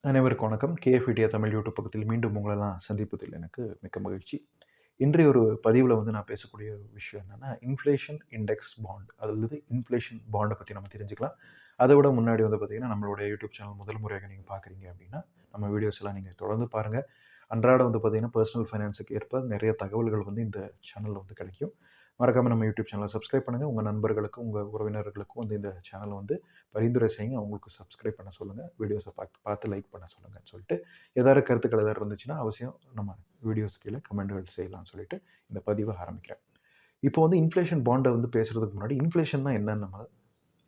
அனைவருக்கும் வணக்கம். KF Tamil YouTube பக்கத்தில் மீண்டும் உங்களெல்லாம் சந்திப்பதில் எனக்கு மிக்க மகிழ்ச்சி. இன்றைய ஒரு பதிவுல நான் பேசக்கூடிய விஷயம் என்னன்னா, இன்ஃப்ளேஷன் இண்டெக்ஸ் பாண்ட் அல்லது இன்ஃப்ளேஷன் பாண்ட பத்தி நம்ம தெரிஞ்சுக்கலாம். அத விட முன்னாடி பார்த்தீங்கன்னா, நம்மளுடைய யூடியூப் சேனல் முதல் முறையாக நீங்க பார்க்குறீங்க அப்படின்னா, நம்ம வீடியோஸ்லாம் நீங்க தொடர்ந்து பாருங்க. அன்றாடம் பார்த்தீங்கன்னா, பெர்சனல் ஃபைனான்ஸுக்கு ஏற்ப நிறைய தகவல்கள் இந்த சேனல்ல கிடைக்கும். மறக்காம நம்ம யூடியூப் சேனலை சப்ஸ்கிரைப் பண்ணுங்க. உங்க நண்பர்களுக்கும், உங்க உறவினர்களுக்கும் இந்த சேனல பரிந்துரை செய்யுங்க. அவங்களுக்கு சப்ஸ்கிரைப் பண்ண சொல்லுங்க. வீடியோஸ பார்த்து லைக் பண்ண சொல்லுங்கன்னு சொல்லிட்டு, ஏதாவது கருத்துக்கள் ஏதாவது இருந்துச்சுன்னா, அவசியம் நம்ம வீடியோஸ் கீழ கமெண்ட்கள் செய்யலாம்னு சொல்லிட்டு, இந்த பதிவ ஆரம்பிக்கிறேன். இப்போ இன்ஃப்ளேஷன் பாண்ட பேசுறதுக்கு முன்னாடி, இன்ஃப்ளேஷன்னா என்னன்னு நம்ம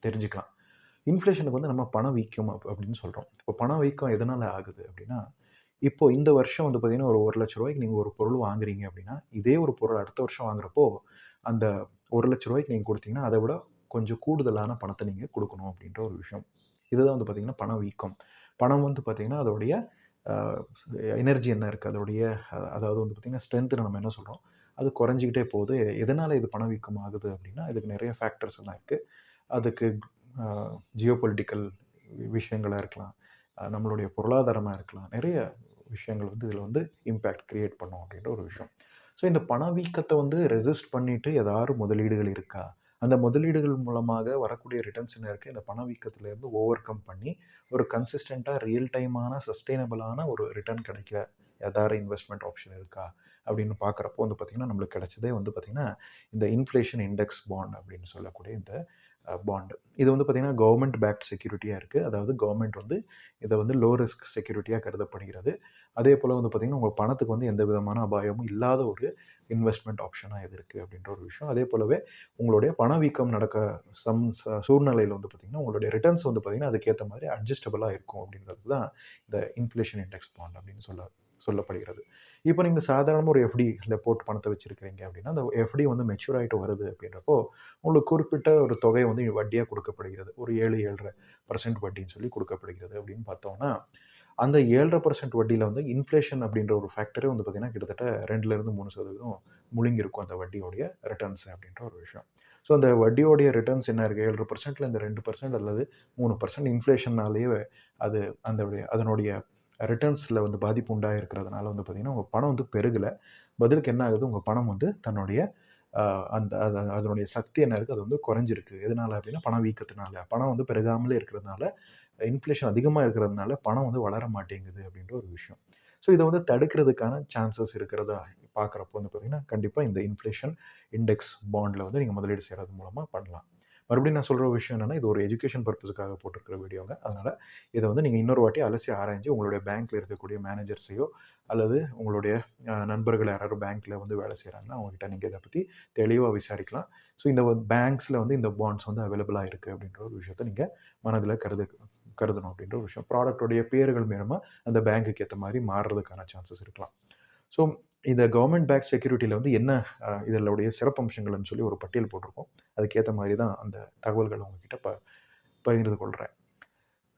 தெரிஞ்சுக்கலாம். இன்ஃப்ளேஷனுக்கு நம்ம பணவீக்கம் அப்படின்னு சொல்றோம். இப்போ பணவீக்கம் எதனால ஆகுது அப்படின்னா, இப்போ இந்த வருஷம் பார்த்தீங்கன்னா, ஒரு ரூ. 1,00,000க்கு நீங்க ஒரு பொருள் வாங்குறீங்க அப்படின்னா, இதே ஒரு பொருள் அடுத்த வருஷம் வாங்குறப்போ, அந்த ரூ. 1,00,000க்கு நீங்க குடுத்தீங்கன்னா, அத விட கொஞ்சம் கூடுதலான பணத்த நீங்க குடுக்கணும் அப்படின்ற ஒரு விஷயம். இதுதான் பார்த்தீங்கன்னா, பணவீக்கம். பணம் பார்த்தீங்கன்னா, அதோடைய அ எனர்ஜி என்ன இருக்கு? அதோடைய அதாவது பார்த்தீங்கன்னா, ஸ்ட்ரென்த்ன்னு நம்ம என்ன சொல்றோம்? அது குறைஞ்சுகிட்டே போகுது. எதனால இது பணவீக்கம் ஆகுது அப்படின்னா, இதுக்கு நெறைய ஃபேக்டர்ஸ் எல்லாம் இருக்கு. அதுக்கு அ ஜியோபொலிட்டிக்கல் விஷயங்களா இருக்கலாம். நம்மளுடைய பொருளாதாரமா இருக்கலாம். நெறைய விஷயங்கள் இதில இம்பாக்ட் கிரியேட் பண்ணும் அப்படின்ற ஒரு விஷயம். ஸோ இந்த பணவீக்கத்த ரெசிஸ்ட் பண்ணிட்டு ஏதாவது முதலீடுகள் இருக்கா? அந்த முதலீடுகள் மூலமாக வரக்கூடிய ரிட்டர்ன்ஸ் என்ன இருக்கு? இந்த பணவீக்கத்திலேருந்து ஓவர் கம் பண்ணி ஒரு கன்சிஸ்டன்ட்டா ரியல் டைமான சஸ்டெய்னபிளான ஒரு ரிட்டர்ன் கிடைக்கிற ஏதாவது இன்வெஸ்ட்மென்ட் ஆப்ஷன் இருக்கா? அப்படின்னு பார்க்குறப்போ பார்த்தீங்கன்னா, நம்மளுக்கு கிடைச்சதே பார்த்தீங்கன்னா, இந்த இன்ஃப்ளேஷன் இண்டெக்ஸ் பாண்ட் அப்படின்னு சொல்லக்கூடிய இந்த பாண்ட். இது பார்த்தீங்கன்னா, கவர்ன்மென்ட் பேக்ட் செக்யூரிட்டியா இருக்கு. அதாவது கவர்ன்மென்ட் இத லோ ரிஸ்க் செக்யூரிட்டியா கருதப்படுகிறது. அதேபோல பார்த்தீங்கன்னா, உங்க பணத்துக்கு எந்த விதமான அபாயமும் இல்லாத ஒரு இன்வெஸ்ட்மென்ட் ஆப்ஷனா இது இருக்கு அப்படின்ற ஒரு விஷயம். அதே போலவே உங்களுடைய பணவீக்கம் நடக்க சூழ்நிலையில பார்த்தீங்கன்னா, உங்களுடைய ரிட்டர்ன்ஸ் பார்த்தீங்கன்னா, அதுக்கேத்த மாதிரி அட்ஜஸ்டபிளா இருக்கும் அப்படின்றது தான் இந்த இன்ஃப்ளேஷன் இண்டெக்ஸ் பாண்ட் அப்படின்னு சொல்லப்படுகிறது. இப்போ நீங்க சாதாரணமா ஒரு எஃப்டில போட்டு பணத்த வச்சிருக்கிறீங்க அப்படின்னா, அந்த எஃப்டி மெச்சூர் ஆயிட்டு வருது அப்படின்றப்போ, உங்களுக்கு குறிப்பிட்ட ஒரு தொகை வட்டியா குடுக்கப்படுகிறது. ஒரு 7, 7.5% வட்டின்னு சொல்லி குடுக்கப்படுகிறது அப்படின்னு பார்த்தோம்னா, அந்த 7.5% வட்டியில இன்ஃப்ளேஷன் அப்படின்ற ஒரு ஃபேக்டரே பார்த்தீங்கன்னா, கிட்டத்தட்ட 2லிருந்து 3% முழுங்கியிருக்கும் அந்த வட்டியோடைய ரிட்டர்ன்ஸ் அப்படின்ற ஒரு விஷயம். ஸோ அந்த வட்டியோடைய ரிட்டர்ன்ஸ் என்ன இருக்கு? 7.5%ல இந்த 2% அல்லது 3% இன்ஃப்ளேஷன்னாலேயே அது அதனுடைய ரிட்டர்ன்ஸ்ல பாதிப்பு உண்டாயிருக்கிறதுனால பார்த்தீங்கன்னா, உங்க பணம் பெருகல. பதிலுக்கு என்ன ஆகுது? உங்க பணம் தன்னுடைய அ அந்த அதனுடைய சக்தி என்ன இருக்கு? அது குறைஞ்சிருக்கு. எதனால அப்டின்னா, பணவீக்கத்தினால. பணம் பெருகாமலே இருக்கிறதுனால, இன்ஃப்ளேஷன் அதிகமா இருக்கிறதுனால, பணம் வளர மாட்டேங்குது அப்டின்ற ஒரு விஷயம். ஸோ இத தடுக்கிறதுக்கான சான்சஸ் இருக்கிறதா பார்க்குறப்போ பார்த்தீங்கன்னா, கண்டிப்பா இந்த இன்ஃப்ளேஷன் இண்டெக்ஸ் பாண்ட்ல நீங்க முதலீடு செய்றது மூலமா பண்ணலாம். மறுபடியும் நான் சொல்ற விஷயம் என்னன்னா, இது ஒரு எஜுகேஷன் பர்ப்பஸ்க்காக போட்டிருக்கிற வீடியோங்க. அதனால இத நீங்க இன்னொரு வாட்டி அலசி ஆராய்ஞ்சு உங்களுடைய பேங்க்ல இருக்கக்கூடிய மேனேஜர்ஸையோ, அல்லது உங்களுடைய நண்பர்கள் யாராவது பேங்க்ல வேலை செய்றாங்கன்னா, அவங்ககிட்ட நீங்க இத பத்தி தெளிவா விசாரிக்கலாம். ஸோ இந்த பேங்க்ஸ்ல இந்த பாண்ட்ஸ் அவைலபிளா இருக்கு அப்படின்ற ஒரு விஷயத்த நீங்க மனதில கருதணும் அப்படின்ற ஒரு விஷயம். ப்ராடக்ட்டோடைய பேர்கள் மூலமா அந்த பேங்க்குக்கு ஏத்த மாரி மாறுறதுக்கான சான்சஸ் இருக்கலாம். ஸோ இந்த கவர்ன்மென்ட் பேக்ட் செக்யூரிட்டில என்ன இதனுடைய சிறப்பம்சங்கள்னு சொல்லி ஒரு பட்டியல் போட்டிருக்கோம். அதுக்கேத்த மாரி தான் அந்த தகவல்கள் உங்ககிட்ட பகிர்ந்து கொள்றேன்.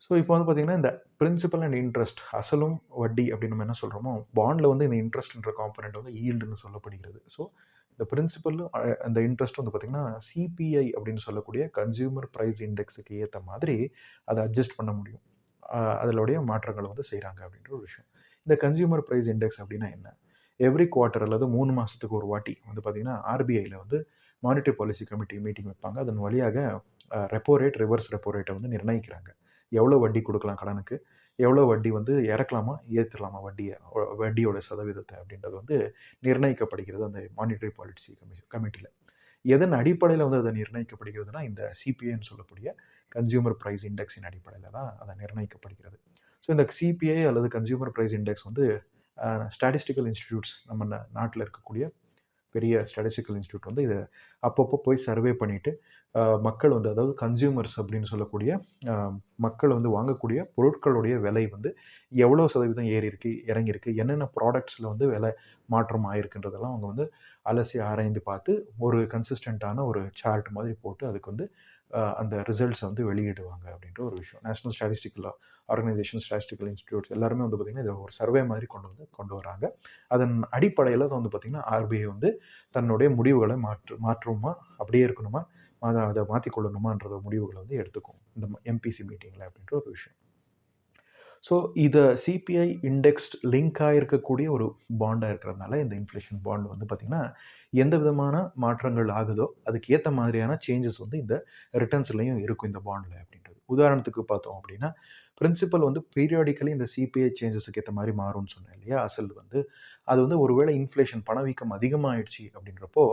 ஸோ இப்போ பார்த்தீங்கன்னா, இந்த பிரின்சிபல் அண்ட் இன்ட்ரெஸ்ட் அசலும், வட்டி அப்படின்னு நம்ம என்ன சொல்றோமோ, பாண்ட்ல இந்த இன்ட்ரெஸ்ட்ன்ற காம்போனன்ட் ஈல்டுன்னு சொல்லப்படுகிறது. ஸோ இந்த பிரின்சிபலும் அந்த இன்ட்ரெஸ்ட் பார்த்தீங்கன்னா, சிபிஐ அப்படின்னு சொல்லக்கூடிய கன்சியூமர் பிரைஸ் இண்டெக்ஸ்க்கு ஏத்த மாதிரி அத அட்ஜஸ்ட் பண்ண முடியும். அதனுடைய மாற்றங்கள செய்றாங்க அப்படின்ற ஒரு விஷயம். இந்த கன்சியூமர் பிரைஸ் இண்டெக்ஸ் அப்படின்னா என்ன? எவ்ரி குவார்ட்டர் அல்லது 3 மாசத்துக்கு ஒரு வாட்டி பார்த்தீங்கன்னா, ஆர்பிஐல மானிட்டரி பாலிசி கமிட்டி மீட்டிங் வைப்பாங்க. அதன் வழியாக ரெப்போ ரேட், ரிவர்ஸ் ரெப்போ ரேட்ட நிர்ணயிக்கிறாங்க. எவ்வளோ வட்டி குடுக்கலாம் கடனுக்கு? எவ்வளோ வட்டி ஏறக்கலாமா? ஏத்தலாமா வட்டிய? வட்டியோட சதவீதத்த அப்படின்றது நிர்ணயிக்கப்படுகிறது அந்த மானிட்டரி பாலிசி கமிட்டில. எதன் அடிப்படையில அது நிர்ணயிக்கப்படுகிறதுனா, இந்த சிபிஐன்னு சொல்லக்கூடிய கன்சியூமர் பிரைஸ் இண்டெக்ஸின் அடிப்படையில தான் அது நிர்ணயிக்கப்படுகிறது. ஸோ இந்த சிபிஐ அல்லது consumer price index statistical institutes நம்ம நாட்டுல இருக்கக்கூடிய பெரிய ஸ்டாட்டிஸ்டிக்கல் இன்ஸ்டிடியூட் இத அப்பப்போ போய் சர்வே பண்ணிட்டு, மக்கள் அதாவது கன்சியூமர்ஸ் அப்படின்னு சொல்லக்கூடிய அ மக்கள் வாங்கக்கூடிய பொருட்களுடைய விலை எவ்வளோ சதவீதம் ஏறியிருக்கு, இறங்கியிருக்கு, என்னென்ன ப்ராடக்ட்ஸ்ல விலை மாற்றம் ஆயிருக்குன்றதெல்லாம் அவங்க அலசி ஆராய்ந்து பார்த்து, ஒரு கன்சிஸ்டன்ட்டான ஒரு சார்ட் மாதிரி போட்டு அதுக்கு அந்த ரிசல்ட்ஸ வெளியிடுவாங்க அப்படின்ற ஒரு விஷயம். National statistical organisation, statistical institutes எல்லாருமே பார்த்தீங்கன்னா, இத ஒரு சர்வே மாதிரி கொண்டு வராங்க. அதன் அடிப்படையில தான் பார்த்தீங்கன்னா, ஆர்பிஐ தன்னுடைய முடிவுகள மாற்றுமா, அப்படியே இருக்கணுமா, அத மாத்திக் கொள்ளணுமான்ற முடிவுகள எடுத்துக்கும். இந்த எம்பிசி மீட்டிங்ல அப்படின்ற ஒரு விஷயம். ஸோ இதை சிபிஐ இண்டெக்ஸ்ட் லிங்காக இருக்கக்கூடிய ஒரு பாண்டாக இருக்கிறதுனால இந்த இன்ஃப்ளேஷன் பாண்ட் வந்து பார்த்திங்கன்னா எந்த விதமான மாற்றங்கள் ஆகுதோ அதுக்கு ஏற்ற மாதிரியான சேஞ்சஸ் வந்து இந்த ரிட்டர்ன்ஸ்லையும் இருக்கும் இந்த பாண்டில் அப்படின்றது. உதாரணத்துக்கு பார்த்தோம் அப்படின்னா பிரின்சிபல் வந்து பீரியாடிக்கலி இந்த சிபிஐ சேஞ்சஸுக்கு ஏற்ற மாதிரி மாறும்னு சொன்னேன் இல்லையா. அசல் வந்து அது வந்து ஒருவேளை இன்ஃப்ளேஷன் பணவீக்கம் அதிகமாகிடுச்சு அப்படின்றப்போ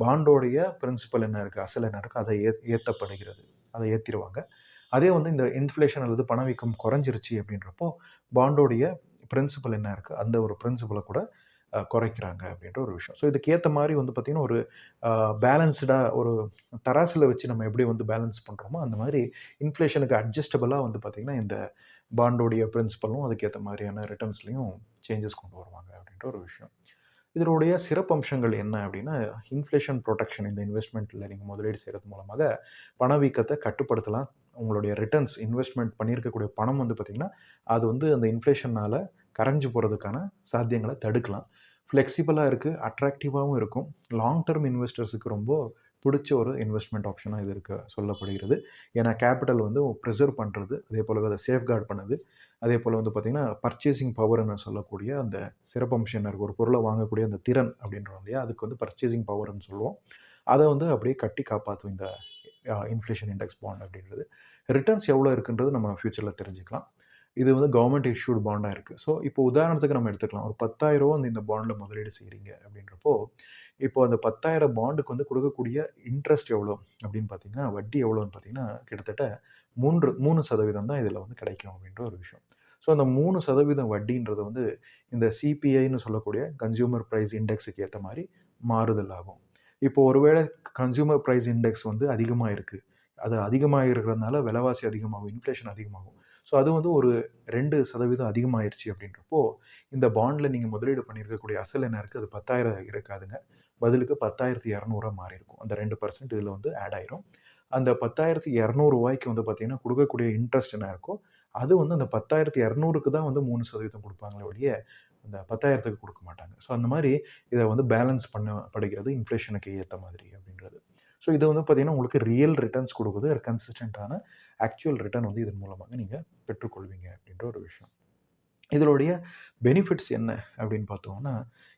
பாண்டோடைய பிரின்சிபல் என்ன இருக்குது, அசல் என்ன இருக்குது, அதை ஏற்றப்படுகிறது, அதை ஏற்றிடுவாங்க. அதே வந்து இந்த இன்ஃப்ளேஷன் அல்லது பணவீக்கம் குறைஞ்சிருச்சு அப்படின்றப்போ பாண்டோடைய பிரின்சிபல் என்ன இருக்குது அந்த ஒரு பிரின்சிபலை கூட குறைக்கிறாங்க அப்படின்ற ஒரு விஷயம். ஸோ இதுக்கேற்ற மாதிரி வந்து பார்த்திங்கன்னா ஒரு பேலன்ஸ்டாக ஒரு தராசில் வச்சு நம்ம எப்படி வந்து பேலன்ஸ் பண்ணுறோமோ அந்த மாதிரி இன்ஃப்ளேஷனுக்கு அட்ஜஸ்டபிளாக வந்து பார்த்திங்கன்னா இந்த பாண்டோடைய பிரின்சிபலும் அதுக்கேற்ற மாதிரியான ரிட்டர்ன்ஸ்லையும் சேஞ்சஸ் கொண்டு வருவாங்க அப்படின்ற ஒரு விஷயம். இதனுடைய சிறப்பம்சங்கள் என்ன அப்படின்னா இன்ஃப்ளேஷன் ப்ரொடெக்ஷன். இந்த இன்வெஸ்ட்மெண்ட்டில் நீங்கள் முதலீடு செய்கிறது மூலமாக பணவீக்கத்தை கட்டுப்படுத்தலாம். உங்களுடைய ரிட்டர்ன்ஸ் இன்வெஸ்ட்மெண்ட் பண்ணியிருக்கக்கூடிய பணம் வந்து பார்த்திங்கன்னா அது வந்து அந்த இன்ஃப்ளேஷனால் கரைஞ்சு போகிறதுக்கான சாத்தியங்களை தடுக்கலாம். ஃப்ளெக்சிபிளாக இருக்குது, அட்ராக்டிவாகவும் இருக்கும். லாங் டர்ம் இன்வெஸ்டர்ஸுக்கு ரொம்ப பிடிச்ச ஒரு இன்வெஸ்ட்மெண்ட் ஆப்ஷனாக இது இருக்க சொல்லப்படுகிறது. ஏன்னா கேபிட்டல் வந்து ப்ரிசர்வ் பண்ணுறது, அதே போலவே அதை சேஃப்கார்ட் பண்ணுது. அதே போல் வந்து பார்த்திங்கன்னா பர்ச்சேசிங் பவர்னு சொல்லக்கூடிய அந்த சிறப்பம்சம் என்ன இருக்குது, ஒரு பொருளை வாங்கக்கூடிய அந்த திறன் அப்படின்றோம் இல்லையா, அதுக்கு வந்து பர்ச்சேசிங் பவர்னு சொல்லுவோம். அதை வந்து அப்படியே கட்டி காப்பாற்றும் இந்த இன்ஃப்ளேஷன் இண்டெக்ஸ் பாண்ட் அப்படின்றது. ரிட்டர்ன்ஸ் எவ்வளோ இருக்குன்றது நம்ம ஃப்யூச்சரில் தெரிஞ்சுக்கலாம். இது வந்து கவர்மெண்ட் இஷ்யூட் பாண்டாக இருக்குது. ஸோ இப்போ உதாரணத்துக்கு நம்ம எடுத்துக்கலாம். ஒரு 10,000 வந்து இந்த பாண்டில் முதலீடு செய்கிறீங்க அப்படின்றப்போ இப்போ அந்த 10,000 பாண்டுக்கு வந்து கொடுக்கக்கூடிய இன்ட்ரெஸ்ட் எவ்வளோ அப்படின்னு பார்த்தீங்கன்னா வட்டி எவ்வளோன்னு பார்த்தீங்கன்னா கிட்டத்தட்ட 3% தான் இதில் வந்து கிடைக்கும் அப்படின்ற ஒரு விஷயம். ஸோ அந்த 3% வட்டின்றது வந்து இந்த சிபிஐன்னு சொல்லக்கூடிய கன்சியூமர் ப்ரைஸ் இண்டெக்ஸுக்கு ஏற்ற மாதிரி மாறுதல் ஆகும். இப்போ ஒருவேளை கன்சியூமர் ப்ரைஸ் இண்டெக்ஸ் வந்து அதிகமாக இருக்குது, அது அதிகமாக இருக்கிறதுனால விலைவாசி அதிகமாகும், இன்ஃப்ளேஷன் அதிகமாகும். ஸோ அது வந்து ஒரு 2% அதிகமாகிருச்சு அப்படின்றப்போ இந்த பாண்டில் நீங்கள் முதலீடு பண்ணியிருக்கக்கூடிய அசல் என்ன இருக்குது, அது 10,000 இருக்காதுங்க. பதிலுக்கு 10,200 மாறி இருக்கும். அந்த 2% இதில் வந்து ஆட் ஆயிரும். அந்த 10,200 வந்து பார்த்தீங்கன்னா கொடுக்கக்கூடிய இன்ட்ரெஸ்ட் என்ன இருக்கோ அது வந்து அந்த 10,200க்கு தான் வந்து 3% கொடுப்பாங்களே ஒழிய அந்த 10,000க்கு கொடுக்க மாட்டாங்க. ஸோ அந்த மாதிரி இதை வந்து பேலன்ஸ் பண்ணப்படுகிறது இன்ஃப்ளேஷனுக்கு ஏற்ற மாதிரி அப்படின்றது. ஸோ இது வந்து பார்த்தீங்கன்னா உங்களுக்கு ரியல் ரிட்டர்ன்ஸ் கொடுக்குது. கன்சிஸ்டண்ட்டான ஆக்சுவல் ரிட்டர்ன் வந்து இதன் மூலமாக நீங்கள் பெற்றுக்கொள்வீங்க அப்படின்ற ஒரு விஷயம். இதனுடைய பெனிஃபிட்ஸ் என்ன அப்படின்னு பார்த்தோம்னா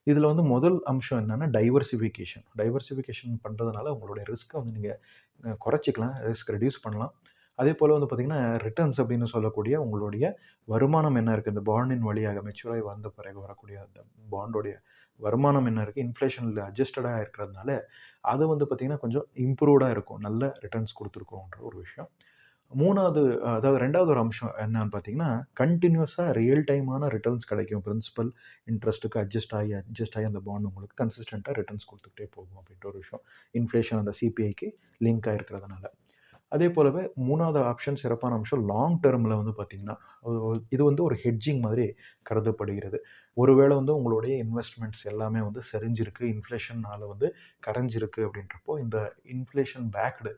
இதில் வந்து முதல் அம்சம் என்னென்னா டைவர்சிஃபிகேஷன் பண்ணுறதுனால உங்களுடைய ரிஸ்க்கை வந்து நீங்கள் குறைச்சிக்கலாம், ரிஸ்க் ரெடியூஸ் பண்ணலாம். அதே போல் வந்து பார்த்திங்கன்னா ரிட்டர்ன்ஸ் அப்படின்னு சொல்லக்கூடிய உங்களுடைய வருமானம் என்ன இருக்குது, இந்த பாண்டின் வழியாக மெச்சூராகி வந்த பிறகு வரக்கூடிய அந்த பாண்டோடைய வருமானம் என்ன இருக்குது, இன்ஃப்ளேஷனில் அட்ஜஸ்டடாக இருக்கிறதுனால அது வந்து பார்த்திங்கன்னா கொஞ்சம் இம்ப்ரூவ்டாக இருக்கும், நல்ல ரிட்டர்ன்ஸ் கொடுத்துருக்கோன்ற ஒரு விஷயம். அதாவது 2வது ஒரு அம்சம் என்னன்னு பார்த்தீங்கன்னா கண்டினியூஸாக ரியல் டைமான ரிட்டர்ன்ஸ் கிடைக்கும். பிரின்சிபல் இன்ட்ரெஸ்ட்டுக்கு அட்ஜஸ்ட் ஆகி அந்த பாண்ட் உங்களுக்கு கன்சிஸ்டண்ட்டாக ரிட்டர்ன்ஸ் கொடுத்துக்கிட்டே போகும் அப்படின்ற ஒரு விஷயம். இன்ஃப்ளேஷன் அந்த சிபிஐக்கு லிங்க் ஆகிருக்கிறதுனால. அதே போலவே 3வது ஆப்ஷன் சிறப்பான அம்சம் லாங் டேர்மில் வந்து பார்த்திங்கன்னா இது வந்து ஒரு ஹெட்ஜிங் மாதிரி கருதப்படுகிறது. ஒருவேளை வந்து உங்களுடைய இன்வெஸ்ட்மெண்ட்ஸ் எல்லாமே வந்து சரிஞ்சிருக்கு, இன்ஃப்ளேஷனால் வந்து கரைஞ்சிருக்கு அப்படின்றப்போ இந்த இன்ஃப்ளேஷன் பேக்டு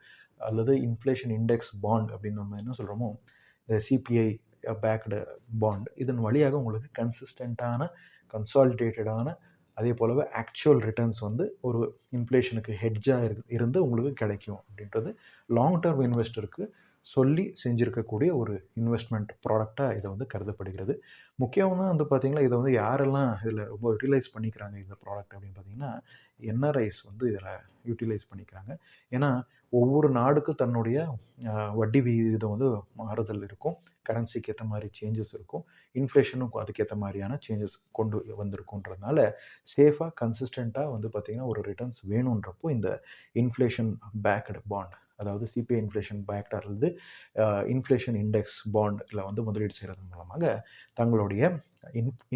அல்லது இன்ஃப்ளேஷன் இண்டெக்ஸ் பாண்ட் அப்படின்னு நம்ம என்ன சொல்கிறோமோ இந்த சிபிஐ பேக்டு பாண்ட் இதன் வழியாக உங்களுக்கு கன்சிஸ்டண்ட்டான கன்சாலிடேட்டடான அதே போலவே ஆக்சுவல் ரிட்டர்ன்ஸ் வந்து ஒரு இன்ஃப்ளேஷனுக்கு ஹெட்ஜாக இருந்து உங்களுக்கு கிடைக்கும் அப்படின்றது லாங் டர்ம் இன்வெஸ்டருக்கு சொல்லி செஞ்சுருக்கக்கூடிய ஒரு இன்வெஸ்ட்மெண்ட் ப்ராடக்டாக இதை வந்து கருதப்படுகிறது. முக்கியமாக வந்து பார்த்திங்கன்னா இதை வந்து யாரெல்லாம் இதில் ரொம்ப யூட்டிலைஸ் பண்ணிக்கிறாங்க இந்த ப்ராடக்ட் அப்படின்னு பார்த்திங்கன்னா என்ஆர்ஐஸ் வந்து இதில் யூட்டிலைஸ் பண்ணிக்கிறாங்க. ஏன்னா ஒவ்வொரு நாடுக்கும் தன்னுடைய வட்டி விகிதம் வந்து மாறுதல் இருக்கும், கரன்சிக்கு ஏற்ற மாதிரி சேஞ்சஸ் இருக்கும், இன்ஃப்ளேஷனும் அதுக்கேற்ற மாதிரியான சேஞ்சஸ் கொண்டு வந்திருக்குன்றதுனால சேஃபாக கன்சிஸ்டண்ட்டாக வந்து பார்த்திங்கன்னா ஒரு ரிட்டர்ன்ஸ் வேணுன்றப்போ இந்த இன்ஃப்ளேஷன் பேக்டு பாண்ட் அதாவது சிபிஐ இன்ஃப்ளேஷன் பேக்ட் அல்லது இன்ஃப்ளேஷன் இண்டெக்ஸ் பாண்டில் வந்து முதலீடு செய்கிறது மூலமாக தங்களுடைய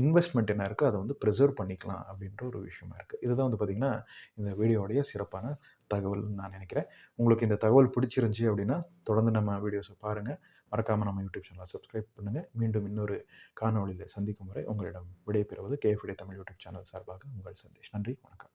இன்வெஸ்ட்மெண்ட் என்ன இருக்குது அதை வந்து ப்ரிசர்வ் பண்ணிக்கலாம் அப்படின்ற ஒரு விஷயமா இருக்குது. இதுதான் வந்து பார்த்திங்கன்னா இந்த வீடியோடைய சிறப்பான தகவல்னு நான் நினைக்கிறேன். உங்களுக்கு இந்த தகவல் பிடிச்சிருந்துச்சி அப்படின்னா தொடர்ந்து நம்ம வீடியோஸை பாருங்கள், மறக்காமல் நம்ம யூடியூப் சேனலை சப்ஸ்கிரைப் பண்ணுங்கள். மீண்டும் இன்னொரு காணொளியில் சந்திக்கும் வரை உங்களிடம் விடைபெறுவது கேஎஃப்டி தமிழ் யூடியூப் சேனல் சார்பாக உங்கள் சந்தேஷ். நன்றி, வணக்கம்.